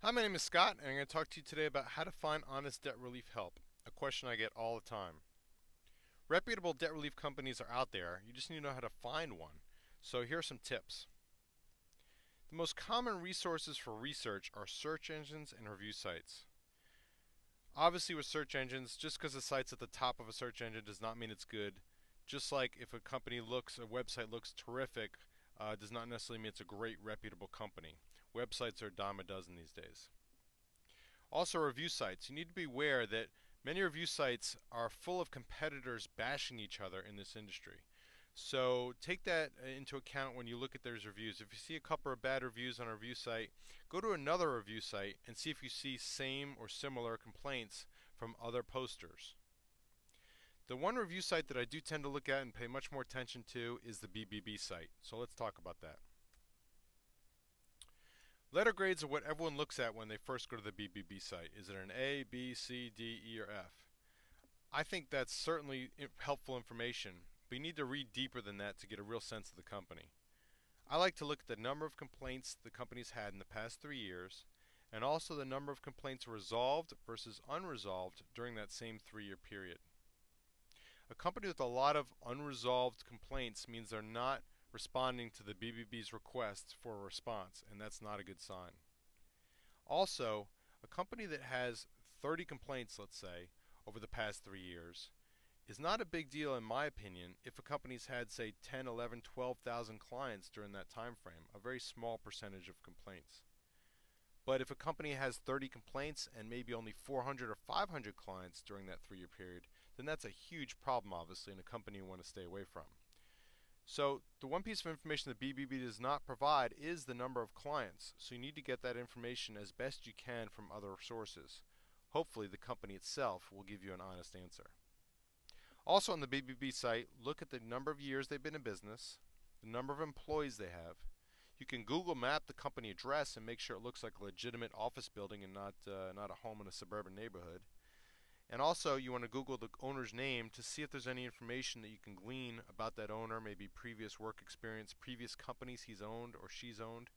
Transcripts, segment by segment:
Hi, my name is Scott, and I'm going to talk to you today about how to find honest debt relief help, a question I get all the time. Reputable debt relief companies are out there, you just need to know how to find one. So here are some tips. The most common resources for research are search engines and review sites. Obviously, with search engines, just because a site's at the top of a search engine does not mean it's good. Just like if a website looks terrific, does not necessarily mean it's a great reputable company. Websites are a dime a dozen these days. Also, review sites. You need to be aware that many review sites are full of competitors bashing each other in this industry. So take that into account when you look at those reviews. If you see a couple of bad reviews on a review site, go to another review site and see if you see same or similar complaints from other posters. The one review site that I do tend to look at and pay much more attention to is the BBB site. So let's talk about that. Letter grades are what everyone looks at when they first go to the BBB site. Is it an A, B, C, D, E, or F? I think that's certainly helpful information, but you need to read deeper than that to get a real sense of the company. I like to look at the number of complaints the company's had in the past 3 years, and also the number of complaints resolved versus unresolved during that same 3 year period. A company with a lot of unresolved complaints means they're not responding to the BBB's requests for a response, and that's not a good sign. Also, a company that has 30 complaints, let's say, over the past 3 years, is not a big deal in my opinion if a company's had, say, 10, 11, 12,000 clients during that time frame, a very small percentage of complaints. But if a company has 30 complaints and maybe only 400 or 500 clients during that 3 year period, then that's a huge problem, obviously, and a company you want to stay away from. So the one piece of information that BBB does not provide is the number of clients. So you need to get that information as best you can from other sources. Hopefully the company itself will give you an honest answer. Also on the BBB site, look at the number of years they've been in business, the number of employees they have. You can Google map the company address and make sure it looks like a legitimate office building and not a home in a suburban neighborhood. And also, you want to Google the owner's name to see if there's any information that you can glean about that owner, maybe previous work experience, previous companies he's owned or she's owned,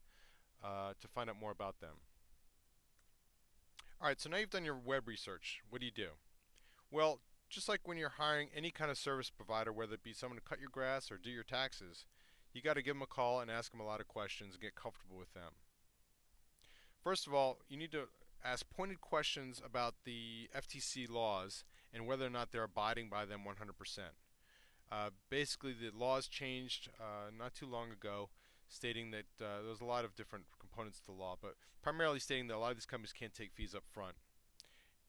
to find out more about them. All right, so now you've done your web research. What do? Well, just like when you're hiring any kind of service provider, whether it be someone to cut your grass or do your taxes, you got to give them a call and ask them a lot of questions and get comfortable with them. First of all, you need to ask pointed questions about the FTC laws and whether or not they're abiding by them 100%. Basically, the laws changed not too long ago, stating that there's a lot of different components to the law, but primarily stating that a lot of these companies can't take fees up front.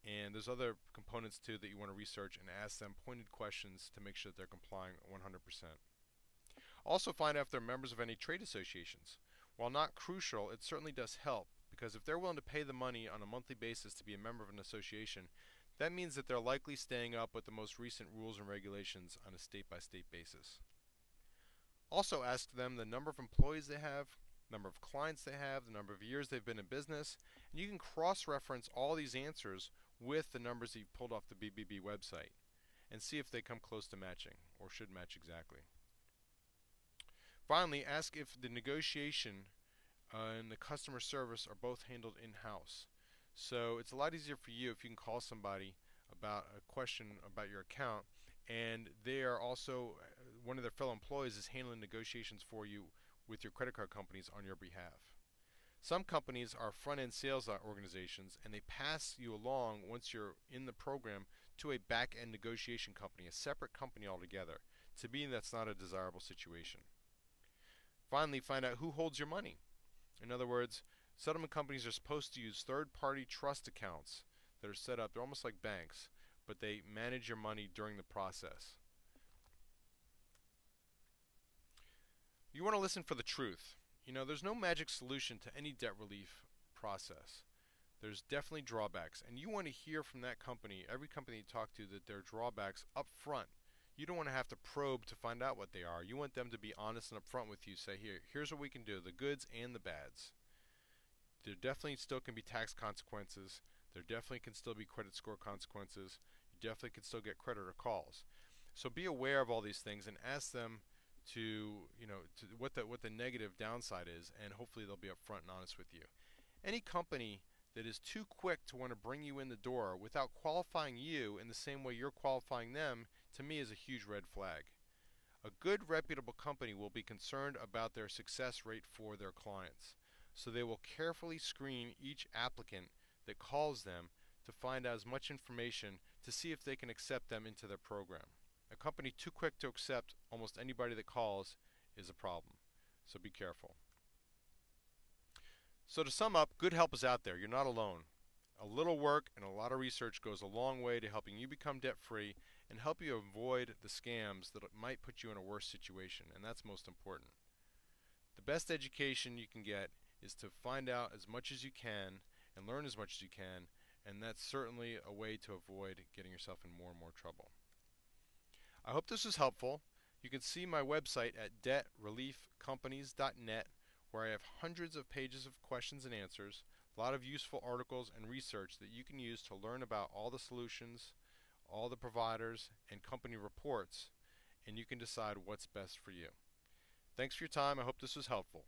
And there's other components too that you want to research and ask them pointed questions to make sure that they're complying 100%. Also, find out if they're members of any trade associations. While not crucial, it certainly does help because if they're willing to pay the money on a monthly basis to be a member of an association, that means that they're likely staying up with the most recent rules and regulations on a state by state basis. Also, ask them the number of employees they have, number of clients they have, the number of years they've been in business, and you can cross reference all these answers with the numbers that you've pulled off the BBB website and see if they come close to matching or should match exactly. Finally, ask if the negotiation and the customer service are both handled in-house. So it's a lot easier for you if you can call somebody about a question about your account and they are also one of their fellow employees is handling negotiations for you with your credit card companies on your behalf. Some companies are front-end sales organizations and they pass you along once you're in the program to a back-end negotiation company, a separate company altogether. To me, that's not a desirable situation. Finally, find out who holds your money. In other words, settlement companies are supposed to use third-party trust accounts that are set up. They're almost like banks, but they manage your money during the process. You want to listen for the truth. There's no magic solution to any debt relief process. There's definitely drawbacks, and you want to hear from that company, every company you talk to, that there are drawbacks up front. You don't want to have to probe to find out what they are. You want them to be honest and upfront with you. Say, here's what we can do, the goods and the bads. There definitely still can be tax consequences. There definitely can still be credit score consequences. You definitely can still get creditor calls. So be aware of all these things and ask them to what the negative downside is, and hopefully they'll be upfront and honest with you. Any company that is too quick to want to bring you in the door without qualifying you in the same way you're qualifying them, to me is a huge red flag. A good reputable company will be concerned about their success rate for their clients, so they will carefully screen each applicant that calls them to find out as much information to see if they can accept them into their program. A company too quick to accept almost anybody that calls is a problem, so be careful. So to sum up, good help is out there. You're not alone. A little work and a lot of research goes a long way to helping you become debt-free and help you avoid the scams that might put you in a worse situation, and that's most important. The best education you can get is to find out as much as you can and learn as much as you can, and that's certainly a way to avoid getting yourself in more and more trouble. I hope this was helpful. You can see my website at debtreliefcompanies.net, where I have hundreds of pages of questions and answers, a lot of useful articles and research that you can use to learn about all the solutions, all the providers, and company reports, and you can decide what's best for you. Thanks for your time. I hope this was helpful.